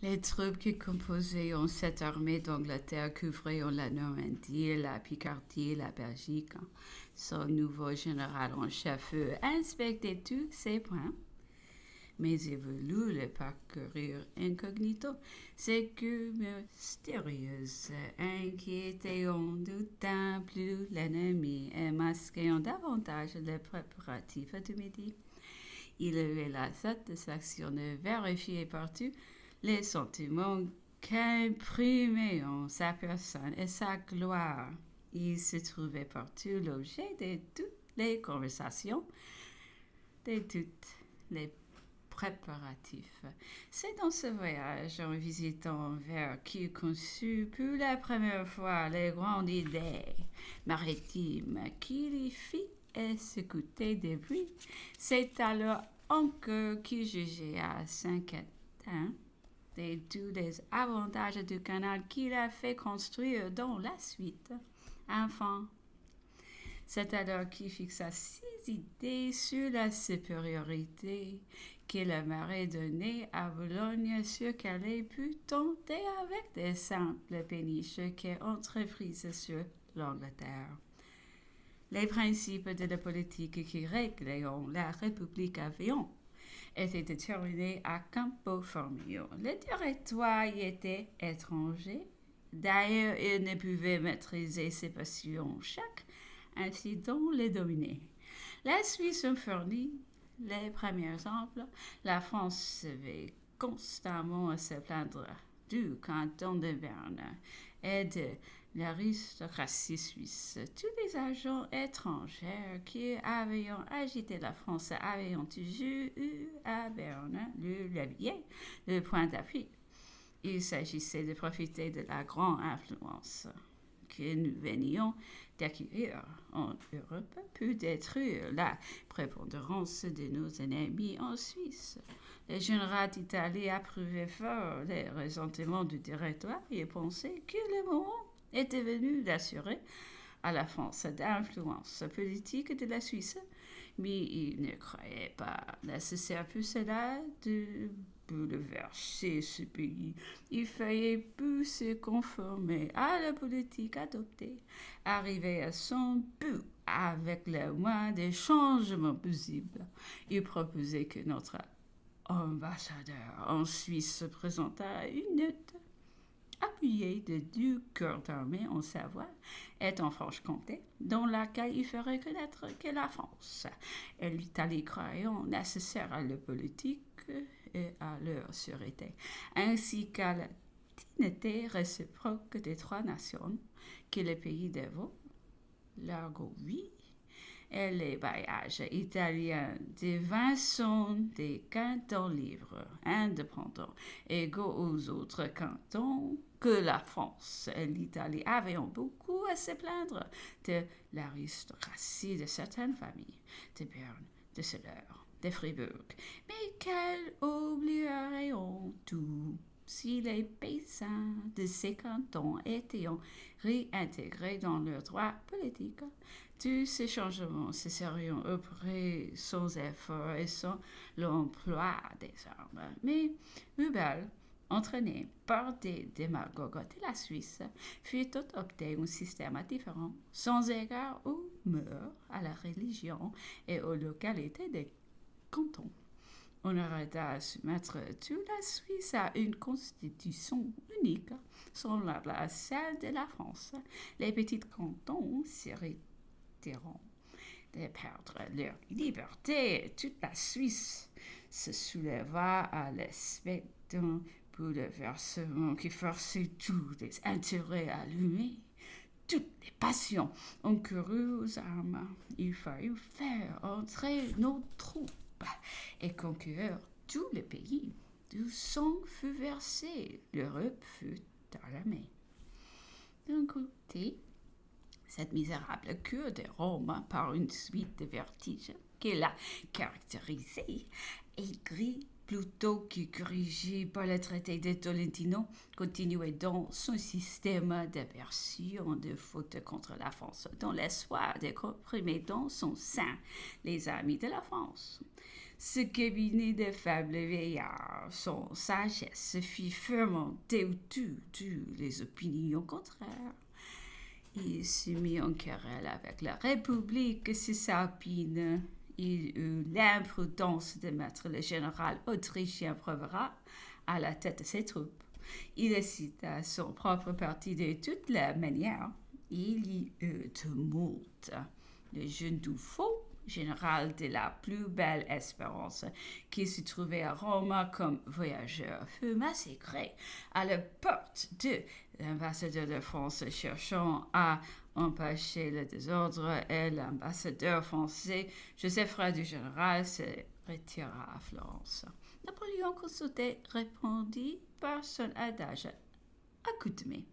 Les troupes qui composaient cette armée d'Angleterre couvraient la Normandie, la Picardie, la Belgique. Son nouveau général en chef inspectait tous ces points, mais il voulut le parcourir incognito. C'est que mystérieuse, inquiétant, doutant plus l'ennemi et masquant davantage les préparatifs du midi. Il avait la satisfaction de vérifier partout les sentiments qu'imprimaient en sa personne et sa gloire. Il se trouvait partout l'objet de toutes les conversations, de toutes les préparatifs. C'est dans ce voyage, en visitant Anvers, qu'il conçut pour la première fois les grandes idées maritimes qu'il y fit et s'écouter des bruits. C'est alors encore qu'il jugeait à Saint-Quentin de tous les avantages du canal qu'il a fait construire dans la suite. Enfin, c'est alors qu'il fixa ses idées sur la supériorité que la marée donnait à Boulogne sur Calais put tenter avec des simples péniches qu'elle entreprise sur l'Angleterre. Les principes de la politique qui réglaient la République avion étaient déterminés à Campo Formio. Le territoire y était étranger. D'ailleurs, il ne pouvait maîtriser ses passions. Chaque incident les dominait. La Suisse fournit les premiers exemples. La France avait constamment à se plaindre du canton de Berne et de l'aristocratie suisse. Tous les agents étrangers qui avaient agité la France avaient toujours eu à Berne le levier, le point d'appui. Il s'agissait de profiter de la grande influence que nous venions d'acquérir en Europe pour détruire la prépondérance de nos ennemis en Suisse. Le général d'Italie approuvait fort les ressentiments du directoire et pensait que le moment était venu d'assurer à la France d'influence politique de la Suisse, mais il ne croyait pas nécessaire pour cela de bouleverser ce pays. Il fallait plus se conformer à la politique adoptée, arriver à son but avec le moins de changements possibles. Il proposait que notre ambassadeur en Suisse se présentât une note appuyée de deux corps d'armée en Savoie et en Franche-Comté, dans laquelle il ferait connaître que la France et l'Italie croyant nécessaire à la politique et à leur sûreté, ainsi qu'à la dignité réciproque des trois nations, que les pays dévots, l'Argovie et les bailliages italiens devinssent des cantons libres, indépendants, égaux aux autres cantons, que la France et l'Italie avaient beaucoup à se plaindre de l'aristocratie de certaines familles, de Berne, de Soleure, de Fribourg, mais qu'elles oublieraient tout si les paysans de ces cantons étaient réintégrés dans leur droit politique. Tous ces changements se seraient opérés sans effort et sans l'emploi des armes. Mais Hubert, entraîné par des démagogues de la Suisse, fit adopter un système différent, sans égard aux mœurs, à la religion et aux localités des cantons. On arrêta à soumettre toute la Suisse à une constitution unique, semblable à celle de la France. Les petits cantons s'irriteront de perdre leur liberté. Toute la Suisse se souleva à l'aspect d'un bouleversement qui forçait tous les intérêts allumés. Toutes les passions ont couru aux armes. Il fallut faire entrer nos troupes et conquérir tout le pays. Du sang fut versé, l'Europe fut alarmée. D'un côté, cette misérable cure de Rome, par une suite de vertiges qui la caractérisait, aigrie plutôt que corrigée par le traité de Tolentino, continuait donc son système d'aversion de faute contre la France, dans l'espoir de comprimer dans son sein les amis de la France. Ce cabinet de faibles vieillards, son sagesse se fit fomenter toutes les opinions contraires. Il se mit en querelle avec la République cisalpine. Il eut l'imprudence de mettre le général autrichien Provera à la tête de ses troupes. Il cita son propre parti de toutes les manières. Il y eut tumulte. Le jeune Dufaux, général de la plus belle espérance, qui se trouvait à Rome comme voyageur, fut massacré à la porte de l'ambassadeur de France cherchant à empêcher le désordre, et l'ambassadeur français, Joseph Frère du général, se retira à Florence. Napoléon consulté répondit par son adage accoutumé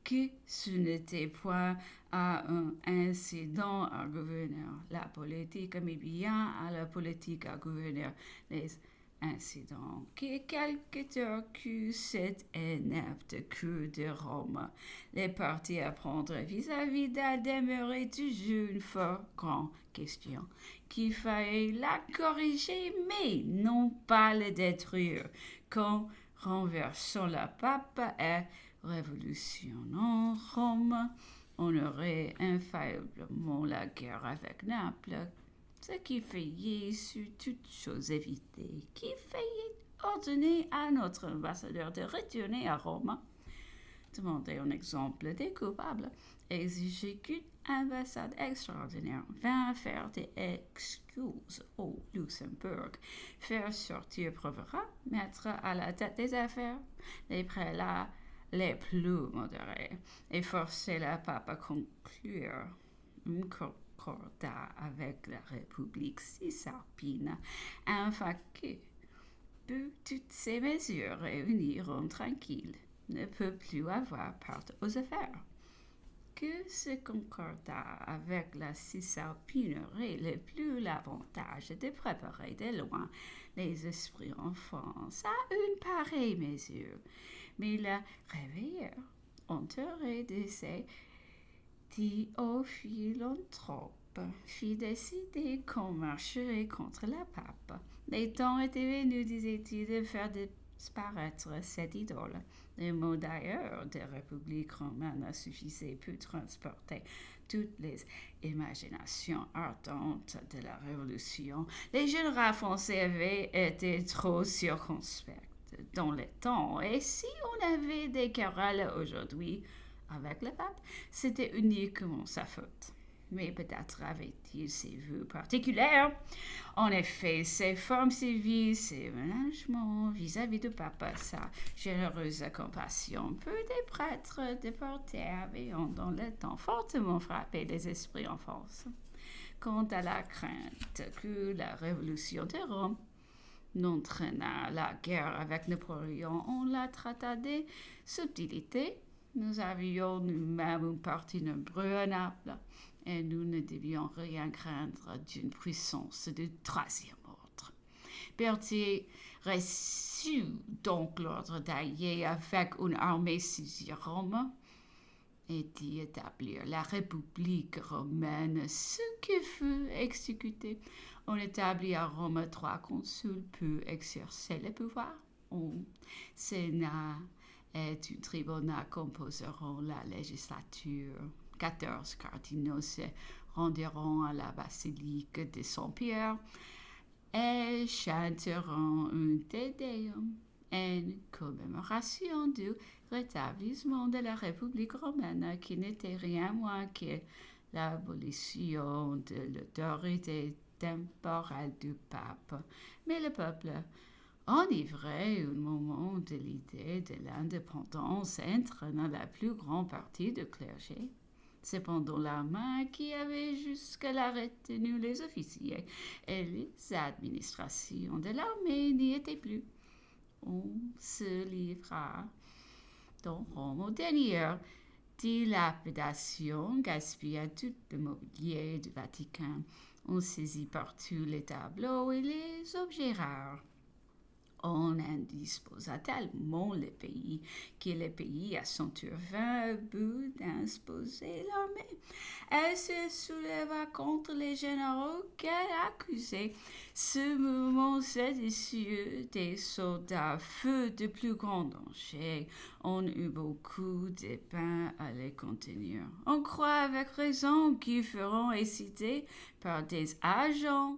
que ce n'était point à un incident à gouverneur la politique, mais bien à la politique à gouverneur les incidents. Que quelque heure que cette inepte cour de Rome, les partis à prendre vis-à-vis d'elle demeurait toujours une fort grande question, qu'il fallait la corriger, mais non pas la détruire, qu'en renversant le pape et révolutionnant Rome, on aurait infailliblement la guerre avec Naples, ce qui faillit sur toute chose évitée, qui faillit ordonner à notre ambassadeur de retourner à Rome, demander un exemple des coupables, exiger qu'une ambassade extraordinaire vint faire des excuses au Luxembourg, faire sortir Provera, mettre à la tête des affaires les prélats les plus modérés et forcer le pape à conclure un concordat avec la République cisalpine, afin que, pour toutes ces mesures réunies, Rome tranquille ne peut plus avoir part aux affaires. Que ce concordat avec la Cisalpine aurait le plus l'avantage de préparer de loin les esprits en France à une pareille mesure. Mais le réveilleur, entouré de ses philanthropes, fit décider qu'on marcherait contre le pape. Les temps étaient venus, disait-il, de faire disparaître cette idole. Le mot d'ailleurs de République romaine suffisait pour transporter toutes les imaginations ardentes de la Révolution. Les généraux français avaient été trop circonspects dans le temps, et si on avait des querelles aujourd'hui avec le pape, c'était uniquement sa faute. Mais peut-être avait-il ses vues particulières. En effet, ses formes civiles, ses ménagements vis-à-vis du pape, sa généreuse compassion, peu des prêtres déportés avaient dans le temps fortement frappé les esprits en France. Quant à la crainte que la révolution de Rome n'entraîna la guerre avec Napoléon, on la traita de subtilité. Nous avions nous-mêmes une partie nombreuse à Naples, et nous ne devions rien craindre d'une puissance de troisième ordre. Berthier reçut donc l'ordre d'allier avec une armée saisir Rome et d'y établir la République romaine, ce qui fut exécuté. On établit à Rome 3 consuls pour exercer le pouvoir. Un Sénat et un tribunal composeront la législature. 14 cardinaux se rendiront à la basilique de Saint-Pierre et chanteront un Te Deum en commémoration du rétablissement de la République romaine, qui n'était rien moins que l'abolition de l'autorité temporelle du pape. Mais le peuple, enivré au moment de l'idée de l'indépendance, entraîna la plus grande partie du clergé. Cependant, la main qui avait jusque-là retenu les officiers et les administrations de l'armée n'y était plus. On se livra dans Rome aux dernières dilapidations, gaspilla tout le mobilier du Vatican. On saisit partout les tableaux et les objets rares. On indisposa tellement le pays que le pays à son tour vint au but d'imposer l'armée. Elle se souleva contre les généraux qu'elle accusait. Ce mouvement séditieux des soldats fut de plus grand danger. On eut beaucoup de peine à les contenir. On croit avec raison qu'ils feront exciter par des agents